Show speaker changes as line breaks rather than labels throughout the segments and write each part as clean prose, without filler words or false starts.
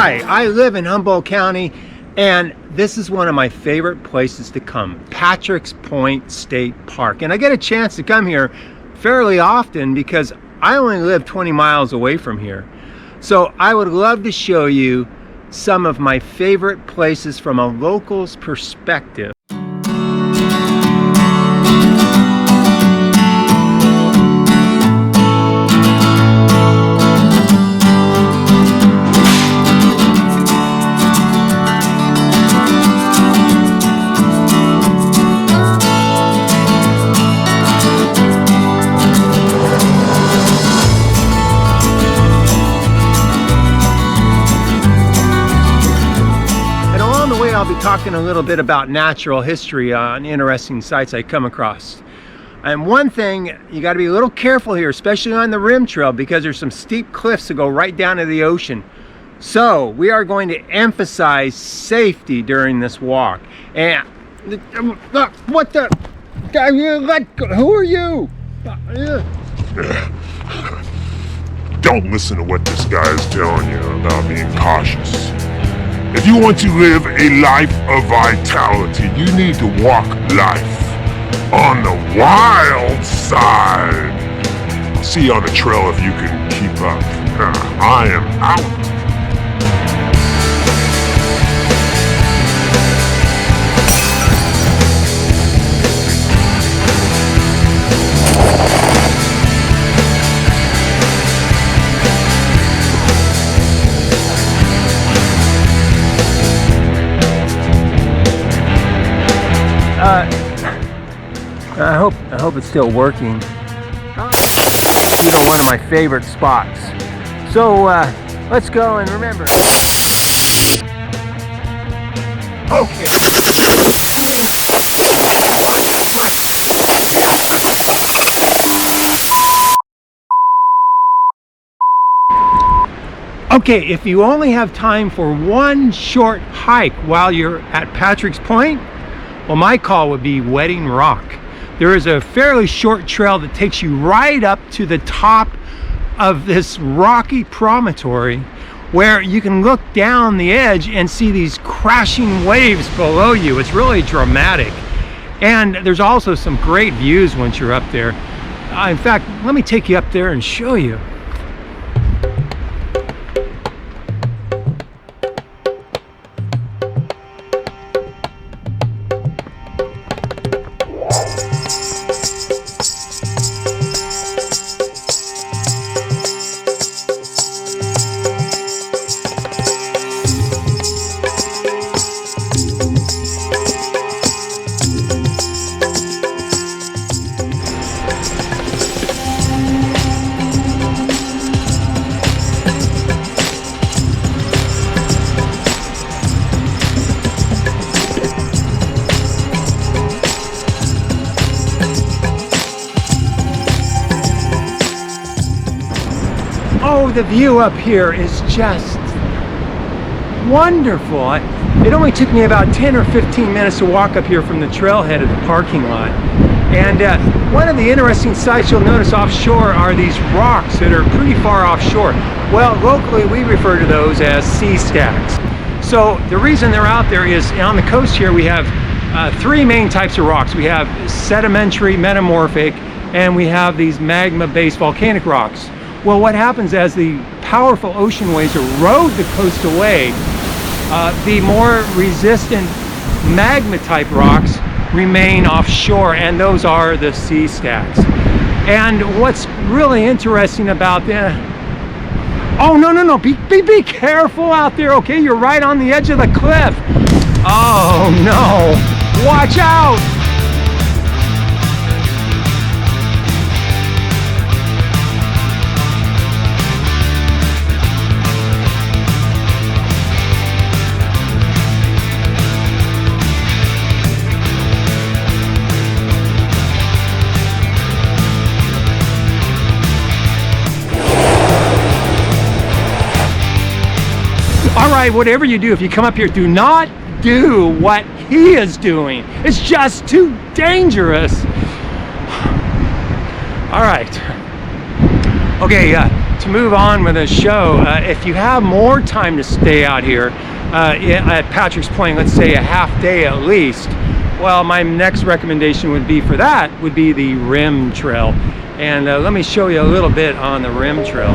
Hi, I live in Humboldt County, and this is one of my favorite places to come, Patrick's Point State Park. And I get a chance to come here fairly often because I only live 20 miles away from here. So I would love to show you some of my favorite places from a local's perspective. I'll be talking a little bit about natural history on interesting sites I come across. And one thing, you got to be a little careful here, especially on the rim trail, because there's some steep cliffs that go right down to the ocean. So we are going to emphasize safety during this walk. And look, what the? Who are you?
Don't listen to what this guy is telling you about being cautious. If you want to live a life of vitality, you need to walk life on the wild side. I'll see you on the trail if you can keep up. I am out.
I hope it's still working. One of my favorite spots. So let's go, and remember. Okay. Okay, if you only have time for one short hike while you're at Patrick's Point, well, my call would be Wedding Rock. There is a fairly short trail that takes you right up to the top of this rocky promontory where you can look down the edge and see these crashing waves below you. It's really dramatic. And there's also some great views once you're up there. In fact, let me take you up there and show you. Oh, the view up here is just wonderful. It only took me about 10 or 15 minutes to walk up here from the trailhead of the parking lot. And one of the interesting sights you'll notice offshore are these rocks that are pretty far offshore. Well, locally we refer to those as sea stacks. So the reason they're out there is on the coast here we have three main types of rocks. We have sedimentary, metamorphic, and we have these magma-based volcanic rocks. Well, what happens as the powerful ocean waves erode the coast away, the more resistant magma type rocks remain offshore, and those are the sea stacks. And what's really interesting about that, oh no, be careful out there, okay? You're right on the edge of the cliff. Oh no, watch out. All right, whatever you do, if you come up here, do not do what he is doing. It's just too dangerous. All right. Okay, to move on with the show, if you have more time to stay out here at Patrick's Point, let's say a half day at least, well, my next recommendation would be for that would be the Rim Trail. And let me show you a little bit on the Rim Trail.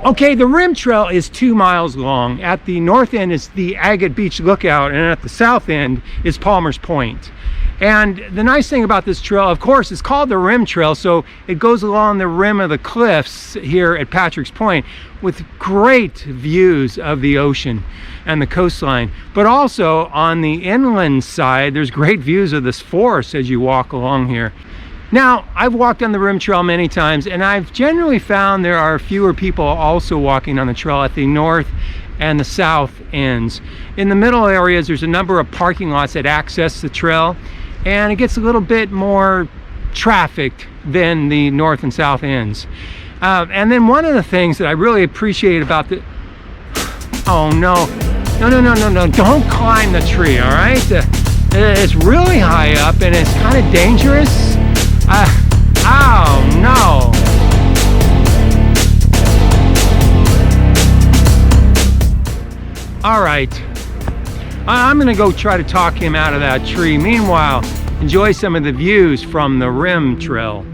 Okay, the Rim Trail is 2 miles long. At the north end is the Agate Beach Lookout, and at the south end is Palmer's Point. And the nice thing about this trail, of course, it's called the Rim Trail, so it goes along the rim of the cliffs here at Patrick's Point with great views of the ocean and the coastline. But also on the inland side, there's great views of this forest as you walk along here. Now, I've walked on the Rim Trail many times, and I've generally found there are fewer people also walking on the trail at the north and the south ends. In the middle areas, there's a number of parking lots that access the trail, and it gets a little bit more trafficked than the north and south ends. And then one of the things that I really appreciate about the... Oh, no. No, don't climb the tree, all right? It's really high up, and it's kind of dangerous. Oh no! All right, I'm gonna go try to talk him out of that tree. Meanwhile, enjoy some of the views from the Rim Trail.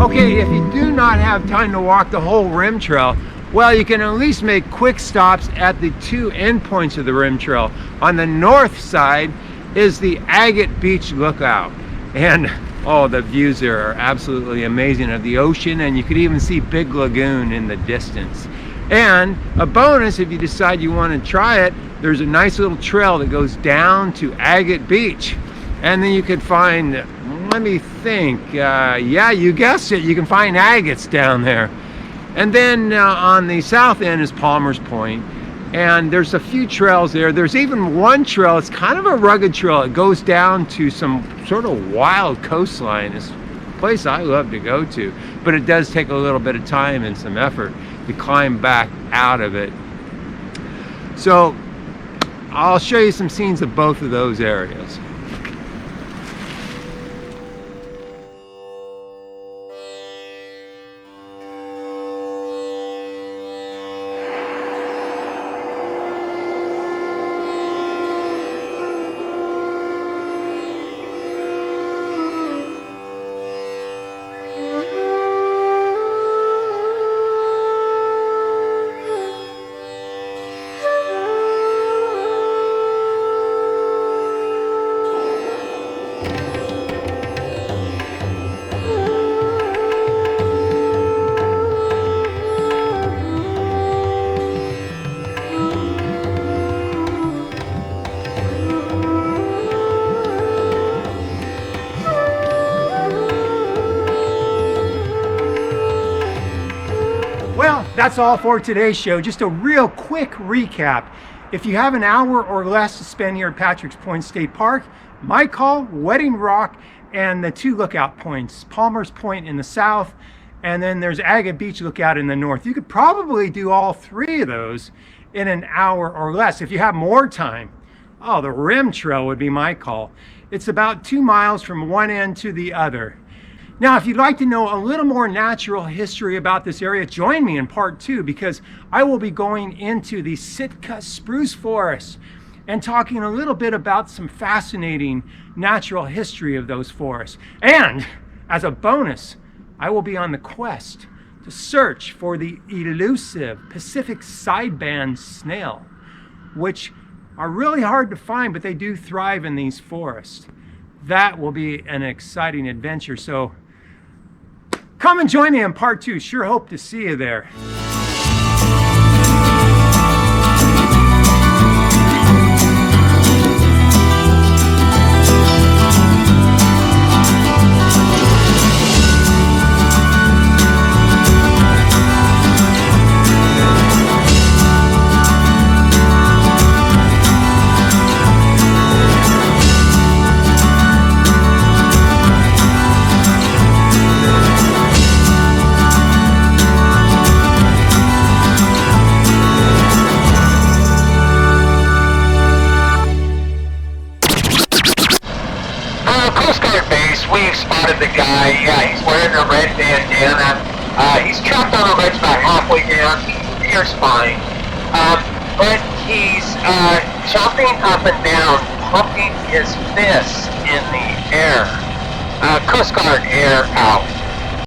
Okay, if you do not have time to walk the whole Rim Trail, well, you can at least make quick stops at the two endpoints of the Rim Trail. On the north side is the Agate Beach Lookout, and oh, the views there are absolutely amazing of the ocean, and you could even see Big Lagoon in the distance. And a bonus, if you decide you want to try it, there's a nice little trail that goes down to Agate Beach, and then you could find, let me think, yeah, you guessed it, you can find agates down there. And then on the south end is Palmer's Point, and there's a few trails there. There's even one trail, it's kind of a rugged trail. It goes down to some sort of wild coastline. It's a place I love to go to, but it does take a little bit of time and some effort to climb back out of it. So I'll show you some scenes of both of those areas. Well, that's all for today's show. Just a real quick recap. If you have an hour or less to spend here at Patrick's Point State Park, my call, Wedding Rock, and the two lookout points, Palmer's Point in the south, and then there's Agate Beach Lookout in the north. You could probably do all three of those in an hour or less if you have more time. Oh, the rim trail would be my call. It's about 2 miles from one end to the other. Now, if you'd like to know a little more natural history about this area, join me in part 2, because I will be going into the Sitka spruce forest and talking a little bit about some fascinating natural history of those forests. And as a bonus, I will be on the quest to search for the elusive Pacific sideband snail, which are really hard to find, but they do thrive in these forests. That will be an exciting adventure. So come and join me in part 2. Sure hope to see you there.
Coast Guard base, we've spotted the guy. Yeah, he's wearing a red bandana. He's trapped on a ledge about halfway down. He hears fine. But he's jumping up and down, pumping his fists in the air. Coast Guard air out.